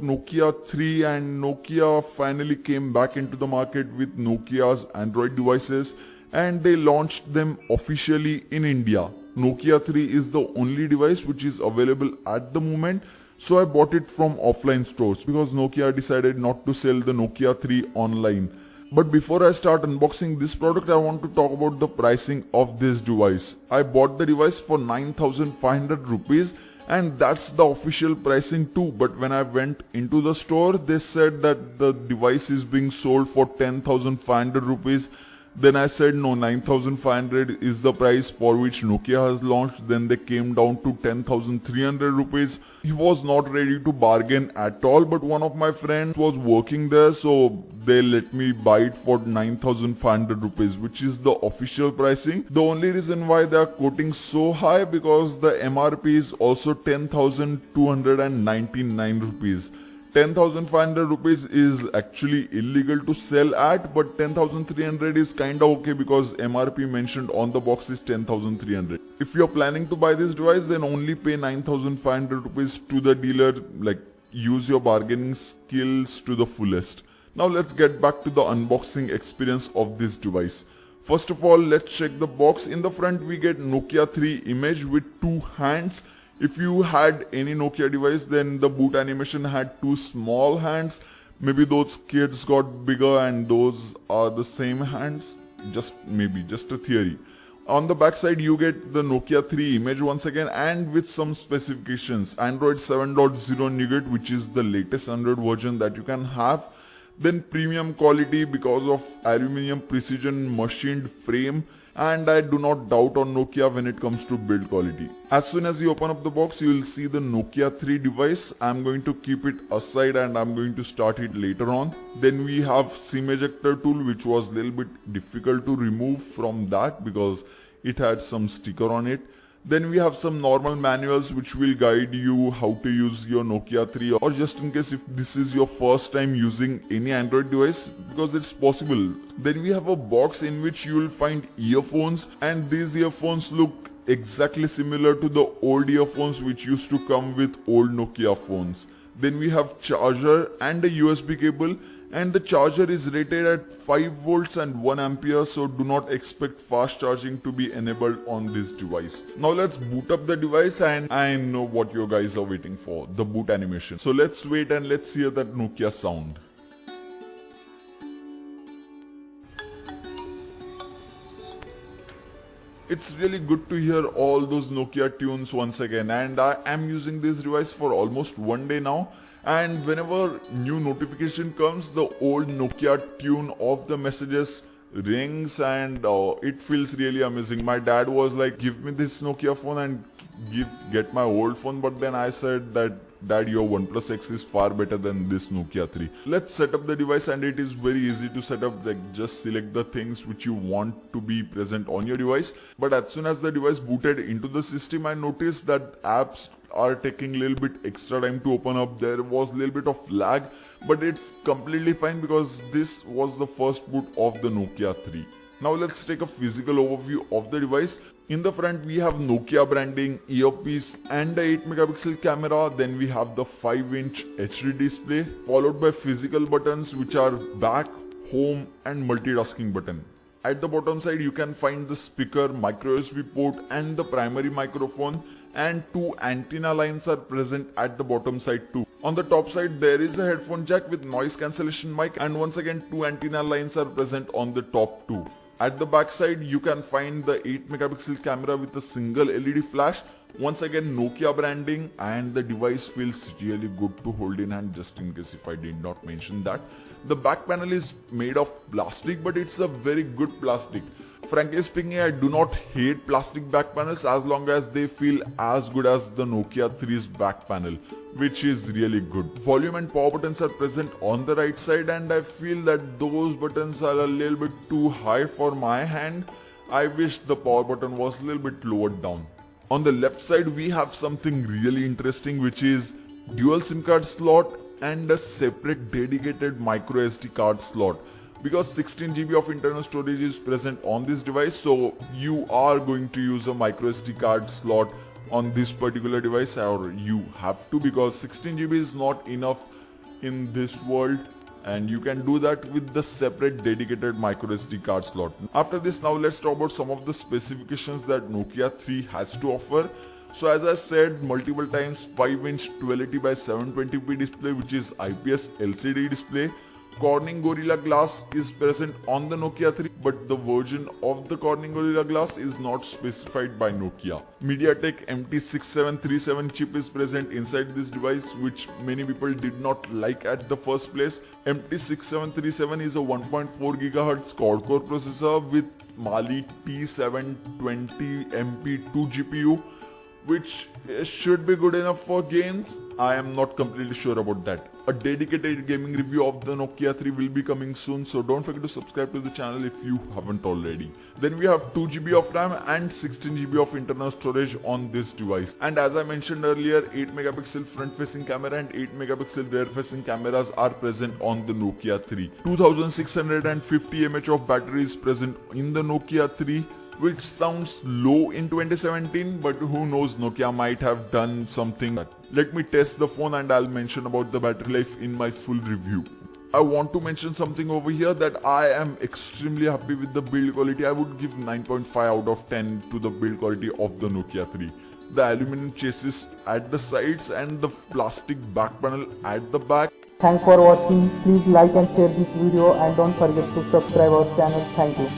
Nokia 3, and Nokia finally came back into the market with Nokia's Android devices, and they launched them officially in India. Nokia 3 is the only device which is available at the moment, so I bought it from offline stores because Nokia decided not to sell the Nokia 3 online. But before I start unboxing this product, I want to talk about the pricing of this device. I bought the device for 9,500 rupees, and that's the official pricing too. But when I went into the store, they said that the device is being sold for 10,500 rupees. Then I said no, 9,500 is the price for which Nokia has launched. Then they came down to 10,300 rupees. He was not ready to bargain at all, but one of my friends was working there, so they let me buy it for 9,500 rupees, which is the official pricing. The only reason why they are quoting so high because the MRP is also 10,299 rupees. 10,500 rupees is actually illegal to sell at, but 10,300 is kinda okay because MRP mentioned on the box is 10,300. If you're planning to buy this device, then only pay 9,500 rupees to the dealer, like use your bargaining skills to the fullest. Now let's get back to the unboxing experience of this device. First of all, let's check the box. In the front we get Nokia 3 image with two hands. If you had any Nokia device, then the boot animation had two small hands. Maybe those kids got bigger and those are the same hands. Just maybe, just a theory. On the back side you get the Nokia 3 image once again, and with some specifications. Android 7.0 Nougat, which is the latest Android version that you can have. Then premium quality because of aluminum precision machined frame. And I do not doubt on Nokia when it comes to build quality. As soon as you open up the box, you will see the Nokia 3 device. I'm going to keep it aside and I'm going to start it later on. Then we have SIM ejector tool, which was a little bit difficult to remove from that because it had some sticker on it. Then we have some normal manuals which will guide you how to use your Nokia 3, or just in case if this is your first time using any Android device, because it's possible. Then we have a box in which you will find earphones, and these earphones look exactly similar to the old earphones which used to come with old Nokia phones. Then we have charger and a USB cable, and the charger is rated at 5 volts and 1 ampere, so do not expect fast charging to be enabled on this device. Now let's boot up the device, and I know what you guys are waiting for, the boot animation. So let's wait and let's hear that Nokia sound. It's really good to hear all those Nokia tunes once again, and I am using this device for almost 1 day now. And whenever new notification comes, the old Nokia tune of the messages rings, and it feels really amazing. My dad was like, give me this Nokia phone and get my old phone, but then I said that, Dad, your OnePlus X is far better than this Nokia 3. Let's set up the device, and it is very easy to set up. Like, just select the things which you want to be present on your device. But as soon as the device booted into the system, I noticed that apps are taking a little bit extra time to open up. There was a little bit of lag, but it's completely fine because this was the first boot of the Nokia 3. Now let's take a physical overview of the device. In the front we have Nokia branding, earpiece and the 8 megapixel camera. Then we have the 5-inch HD display, followed by physical buttons which are back, home and multitasking button. At the bottom side you can find the speaker, micro USB port and the primary microphone, and two antenna lines are present at the bottom side too. On the top side there is a headphone jack with noise cancellation mic, and once again two antenna lines are present on the top too. At the back side you can find the 8 megapixel camera with a single LED flash. Once again Nokia branding, and the device feels really good to hold in hand, just in case if I did not mention that. The back panel is made of plastic, but it's a very good plastic. Frankly speaking, I do not hate plastic back panels as long as they feel as good as the Nokia 3's back panel, which is really good. Volume and power buttons are present on the right side, and I feel that those buttons are a little bit too high for my hand. I wish the power button was a little bit lowered down. On the left side we have something really interesting, which is dual SIM card slot and a separate dedicated micro SD card slot. Because 16 GB of internal storage is present on this device, so you are going to use a micro SD card slot on this particular device, or you have to, because 16 GB is not enough in this world, and you can do that with the separate dedicated micro SD card slot. After this, now let's talk about some of the specifications that Nokia 3 has to offer. So as I said multiple times, 5-inch 1280 by 720p display, which is IPS LCD display. Corning Gorilla Glass is present on the Nokia 3, but the version of the Corning Gorilla Glass is not specified by Nokia. MediaTek MT6737 chip is present inside this device, which many people did not like at the first place. MT6737 is a 1.4 GHz quad-core processor with Mali T720 MP2 GPU, which should be good enough for games. I am not completely sure about that. A dedicated gaming review of the Nokia 3 will be coming soon, so don't forget to subscribe to the channel if you haven't already. Then we have 2GB of RAM and 16GB of internal storage on this device. And as I mentioned earlier, 8 megapixel front facing camera and 8 megapixel rear facing cameras are present on the Nokia 3. 2650 mAh of battery is present in the Nokia 3, which sounds low in 2017, but who knows, Nokia might have done something. Let me test the phone and I'll mention about the battery life in my full review. I want to mention something over here that I am extremely happy with the build quality. I would give 9.5 out of 10 to the build quality of the Nokia 3. The aluminum chassis at the sides and the plastic back panel at the back. Thanks for watching. Please like and share this video and don't forget to subscribe our channel. Thank you.